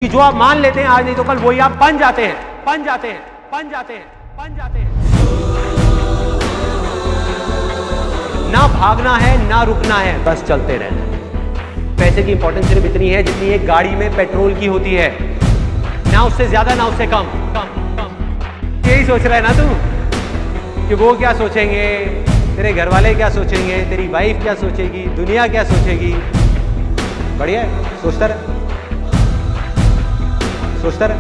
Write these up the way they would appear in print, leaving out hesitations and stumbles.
कि जो आप मान लेते हैं आज नहीं तो कल वही आप बन जाते हैं, बन जाते हैं, बन जाते हैं, बन जाते हैं। ना भागना है ना रुकना है, बस चलते रहना है। पैसे की इंपॉर्टेंस सिर्फ इतनी है जितनी एक गाड़ी में पेट्रोल की होती है, ना उससे ज्यादा ना उससे कम कम कम। यही सोच रहा है ना तू कि वो क्या सोचेंगे, तेरे घर वाले क्या सोचेंगे, तेरी वाइफ क्या सोचेगी, दुनिया क्या सोचेगी। बढ़िया है, सोचता रहे, सोचता रहे।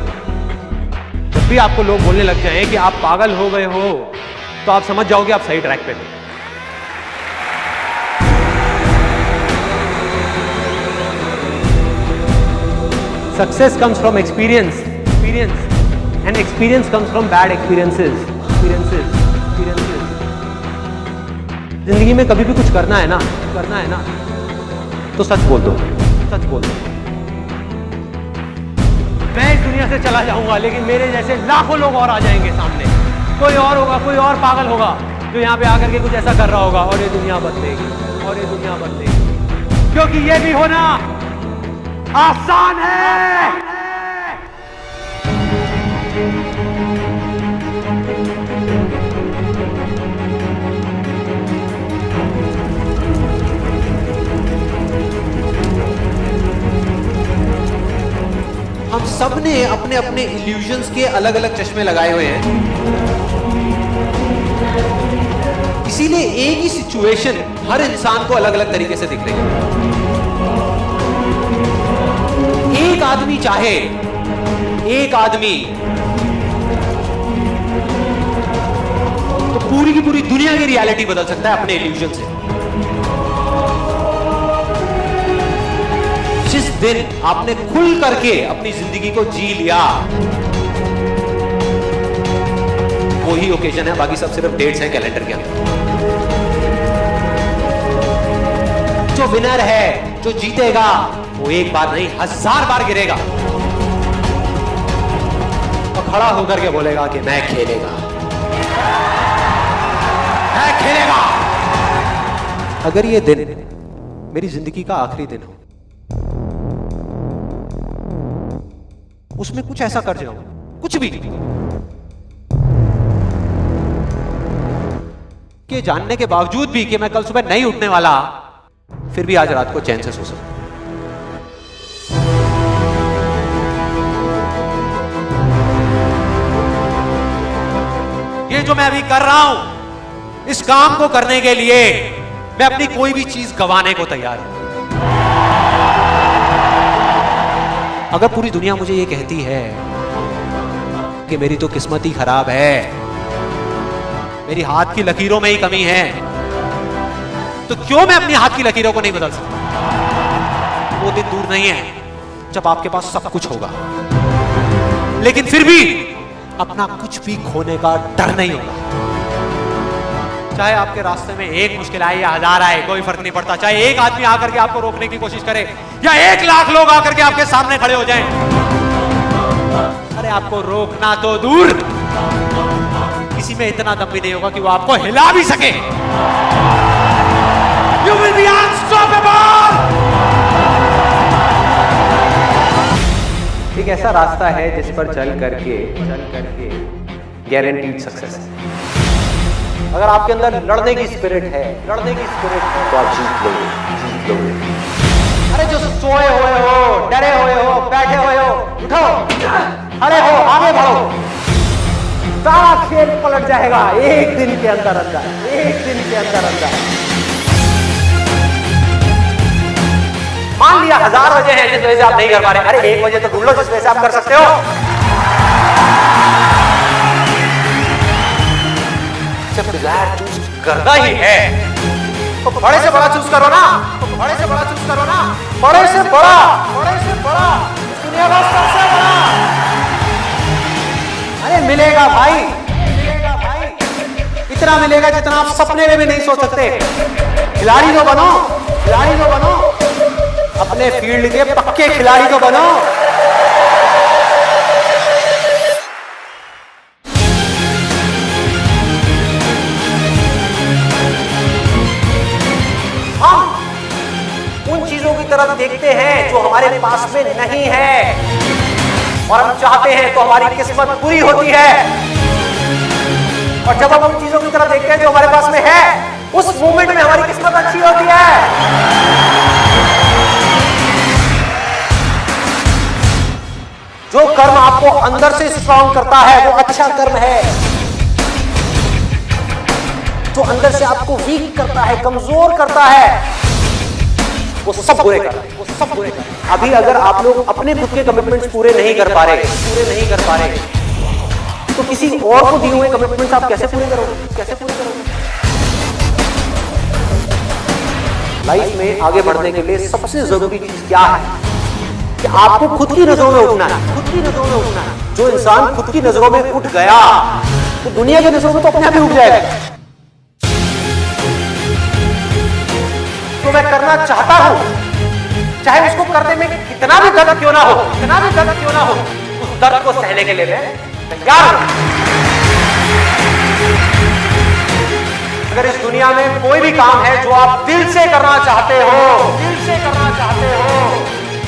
जब भी आपको लोग बोलने लग जाएं कि आप पागल हो गए हो तो आप समझ जाओगे आप सही ट्रैक पे थे। Success comes from experience, and experience comes from bad experiences. जिंदगी में कभी भी कुछ करना है ना तो सच बोल दो, सच बोल दो। मैं इस दुनिया से चला जाऊंगा लेकिन मेरे जैसे लाखों लोग और आ जाएंगे सामने। कोई और होगा, कोई और पागल होगा जो यहाँ पे आकर के कुछ ऐसा कर रहा होगा और ये दुनिया बदलेगी, और ये दुनिया बदलेगी। क्योंकि ये भी होना आसान है। हम सब ने अपने अपने इल्यूजन्स के अलग अलग चश्मे लगाए हुए हैं, इसीलिए एक ही सिचुएशन हर इंसान को अलग अलग तरीके से दिख रही है। एक आदमी चाहे, एक आदमी तो पूरी की पूरी दुनिया की रियलिटी बदल सकता है अपने इल्यूजन से। जिस दिन आपने खुल करके अपनी जिंदगी को जी लिया, वही ओकेजन है, बाकी सब सिर्फ डेट्स हैं कैलेंडर के अंदर। जो विनर है, जो जीतेगा, वो एक बार नहीं 1000 बार गिरेगा और खड़ा होकर के बोलेगा कि मैं खेलेगा, मैं खेलेगा। अगर ये दिन मेरी जिंदगी का आखिरी दिन हो, उसमें कुछ ऐसा कर जाऊं, कुछ भी, कि जानने के बावजूद भी कि मैं कल सुबह नहीं उठने वाला, फिर भी आज रात को चैन से सो सकूं। ये जो मैं अभी कर रहा हूं, इस काम को करने के लिए मैं अपनी कोई भी चीज गंवाने को तैयार हूं। अगर पूरी दुनिया मुझे ये कहती है कि मेरी तो किस्मत ही खराब है, मेरी हाथ की लकीरों में ही कमी है, तो क्यों मैं अपनी हाथ की लकीरों को नहीं बदल सकता? वो दिन दूर नहीं है जब आपके पास सब कुछ होगा, लेकिन फिर भी अपना कुछ भी खोने का डर नहीं होगा। चाहे आपके रास्ते में एक मुश्किल आए या 1000 आए, कोई फर्क नहीं पड़ता। चाहे एक आदमी आकर के आपको रोकने की कोशिश करे या 1 लाख लोग आकर के आपके सामने खड़े हो जाएं, अरे आपको रोकना तो दूर, किसी में इतना दम भी नहीं होगा कि वो आपको हिला भी सके। You will be unstoppable। एक ऐसा रास्ता है जिस पर चल करके गारंटीड सक्सेस है। अगर आपके अंदर लड़ने की स्पिरिट है तो आप जीत लोगे। अरे जो सोए हुए हो, डरे हुए हो, बैठे हुए हो, उठो, खड़े हो, आगे बढ़ो। सारा खेल पलट जाएगा एक दिन के अंदर, एक दिन के अंदर। मान लिया 1000 वजह है जिस वजह से आप नहीं कर पा रहे, अरे 1 वजह तो ढूंढ लो जिस वजह से आप कर सकते हो। जब डिजायर चूज करना ही है तो बड़े से बड़ा चूज करो ना, बड़े से बड़ा चूज करो ना, बड़े से बड़ा, दुनिया का सबसे बड़ा। अरे मिलेगा भाई, इतना मिलेगा जितना आप सपने में भी नहीं सोच सकते। खिलाड़ी तो बनो, अपने फील्ड के पक्के खिलाड़ी तो बनो। हम उन चीजों की तरफ देखते हैं जो हमारे पास में नहीं है। और हम चाहते हैं तो हमारी किस्मत पूरी होती है। और जब हम उन चीजों की तरफ देखते हैं जो हमारे पास में है, उस मोमेंट में हमारी किस्मत अच्छी होती है। जो कर्म आपको अंदर से स्ट्रांग करता है वो अच्छा कर्म है। जो अंदर से आपको वीक करता है, कमजोर करता है, वो सब बुरे कर रहे, वो सब बुरे कर। अभी अगर आप लोग अपने खुद के कमिटमेंट्स पूरे नहीं कर पा रहे, तो किसी और को दिए हुए कमिटमेंट्स आप कैसे पूरे करोगे? लाइफ में आगे बढ़ने के लिए सबसे जरूरी चीज क्या है कि आपको खुद की नजरों में उठना है। जो इंसान खुद की नजरों में उठ गया तो दुनिया की नजरों में तो अपने आप ही उठ जाएगा। तो मैं करना चाहता हूं, चाहे उसको करने में कितना भी दर्द क्यों ना हो, उस दर्द को सहने के लिए मैं तैयार हूं। अगर इस दुनिया में कोई भी काम है जो आप दिल से करना चाहते हो,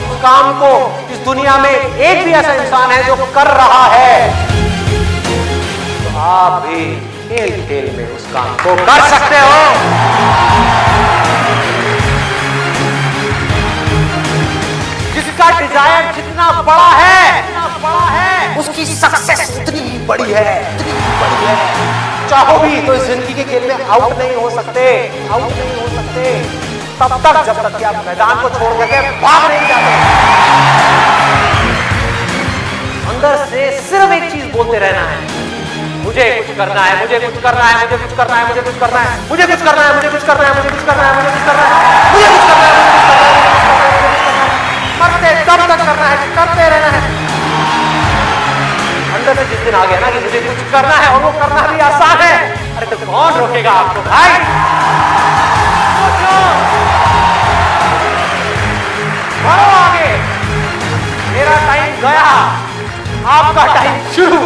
उस काम को इस दुनिया में एक भी ऐसा इंसान है जो कर रहा है, तो आप भी खेल में उस काम को कर सकते हो। जिसका डिजायर जितना बड़ा है, उसकी सक्सेस उतनी बड़ी है। चाहो भी तो इस जिंदगी के खेल में आउट नहीं हो सकते तब तक जब तक कि आप मैदान को छोड़ करके भाग नहीं जाते। अंदर से सिर्फ एक चीज बोलते रहना है, मुझे कुछ करना है। मरते तब तक करना है, करते रहना है। अंदर से जिस दिन आ गया ना कि मुझे कुछ करना है और वो करना भी आसान है, अरे तो कौन रोकेगा आपको भाई? बढ़ो आगे, मेरा टाइम गया, आपका टाइम शुरू।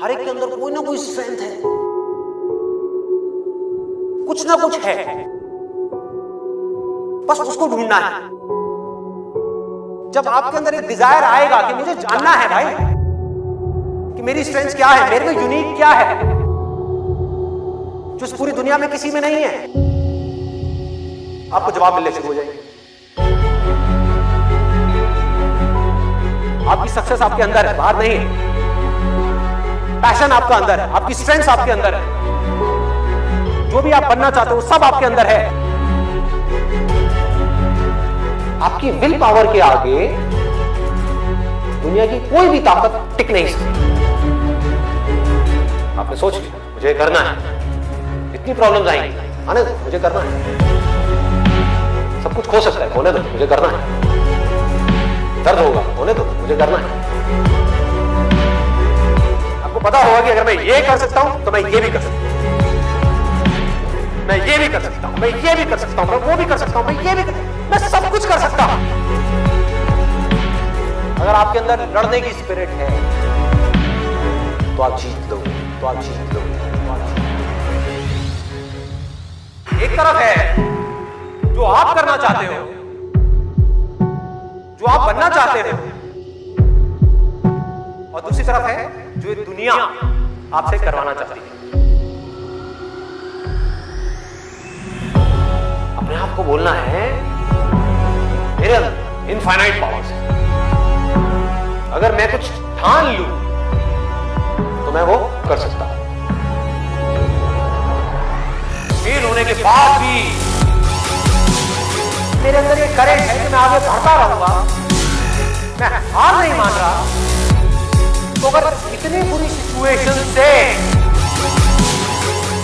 हर एक के अंदर कोई ना कोई स्ट्रेंथ है, कुछ ना कुछ है, बस उसको ढूंढना है। जब आपके अंदर एक डिजायर आएगा कि मुझे जानना है भाई कि मेरी स्ट्रेंथ क्या है, मेरे में यूनिक क्या है जो इस पूरी दुनिया में किसी में नहीं है, आपको जवाब मिलने शुरू हो जाएंगे। आपकी सक्सेस आपके अंदर है, बाहर नहीं है। पैशन आपका अंदर है, आपकी स्ट्रेंथ आपके अंदर है, जो भी आप बनना चाहते हो सब आपके अंदर है। आपकी विल पावर के आगे दुनिया की कोई भी ताकत टिक नहीं सकती। आपने सोच लिया मुझे करना है, इतनी प्रॉब्लम्स आएंगी, आने दो, मुझे करना है। सब कुछ खो सकता है, होने दो, मुझे करना है। दर्द होगा, होने दो, मुझे करना है। आपको पता होगा कि अगर मैं ये कर सकता हूं तो मैं ये भी कर सकता हूं, मैं ये भी कर सकता हूं, मैं ये भी कर सकता हूं, मैं वो भी कर सकता हूं, मैं ये भी मैं सब कुछ कर सकता हूं। अगर आपके अंदर लड़ने की स्पिरिट है तो आप जीत लोगे, एक तरफ है जो आप करना चाहते हो, जो आप बनना चाहते हो, और दूसरी तरफ है जो ये दुनिया आपसे करवाना चाहती है। अपने आप को बोलना है मेरे अंदर इनफाइनाइट पावर्स है, अगर मैं कुछ ठान लूं तो मैं वो कर सकता हूं। फेल होने के बाद भी मेरे अंदर ये करेंट है कि मैं आगे बढ़ता रहूंगा, मैं हार नहीं मान रहा। तो अगर इतनी बुरी सिचुएशन से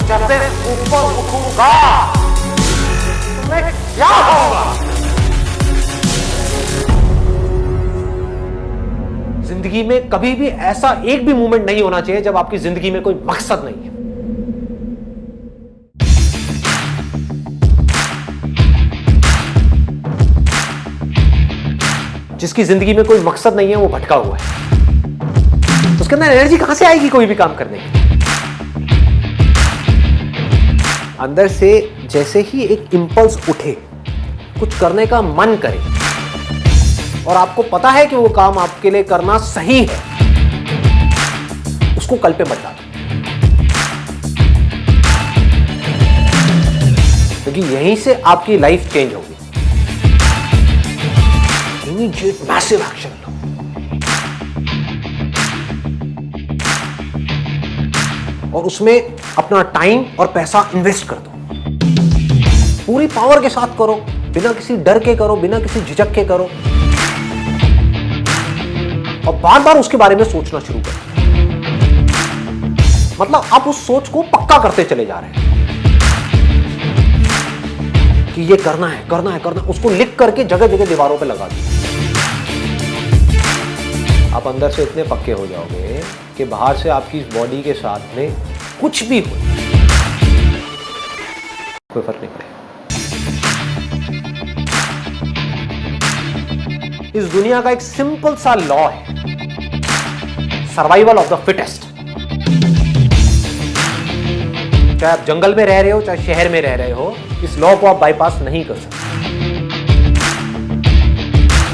जब मैं ऊपर उठूंगा तो मैं क्या होगा? जिंदगी में कभी भी ऐसा एक भी मोमेंट नहीं होना चाहिए जब आपकी जिंदगी में कोई मकसद नहीं है। जिसकी जिंदगी में कोई मकसद नहीं है वो भटका हुआ है, उसके अंदर एनर्जी कहां से आएगी कोई भी काम करने की? अंदर से जैसे ही एक इंपल्स उठे, कुछ करने का मन करे और आपको पता है कि वो काम आपके लिए करना सही है, उसको कल पे मत डालो, क्योंकि यहीं से आपकी लाइफ चेंज होगी। इमीडिएट मैसिव एक्शन लो। और उसमें अपना टाइम और पैसा इन्वेस्ट कर दो, पूरी पावर के साथ करो, बिना किसी डर के करो, बिना किसी झिझक के करो, और बार बार उसके बारे में सोचना शुरू करो। मतलब आप उस सोच को पक्का करते चले जा रहे हैं कि ये करना है, करना है, करना है। उसको लिख करके जगह जगह दीवारों पे लगा दो। आप अंदर से इतने पक्के हो जाओगे कि बाहर से आपकी इस बॉडी के साथ में कुछ भी हो, कोई फर्क नहीं पड़ेगा। इस दुनिया का एक सिंपल सा लॉ है, सर्वाइवल ऑफ द फिटेस्ट। चाहे आप जंगल में रह रहे हो, चाहे शहर में रह रहे हो, इस लॉ को आप बाईपास नहीं कर सकते।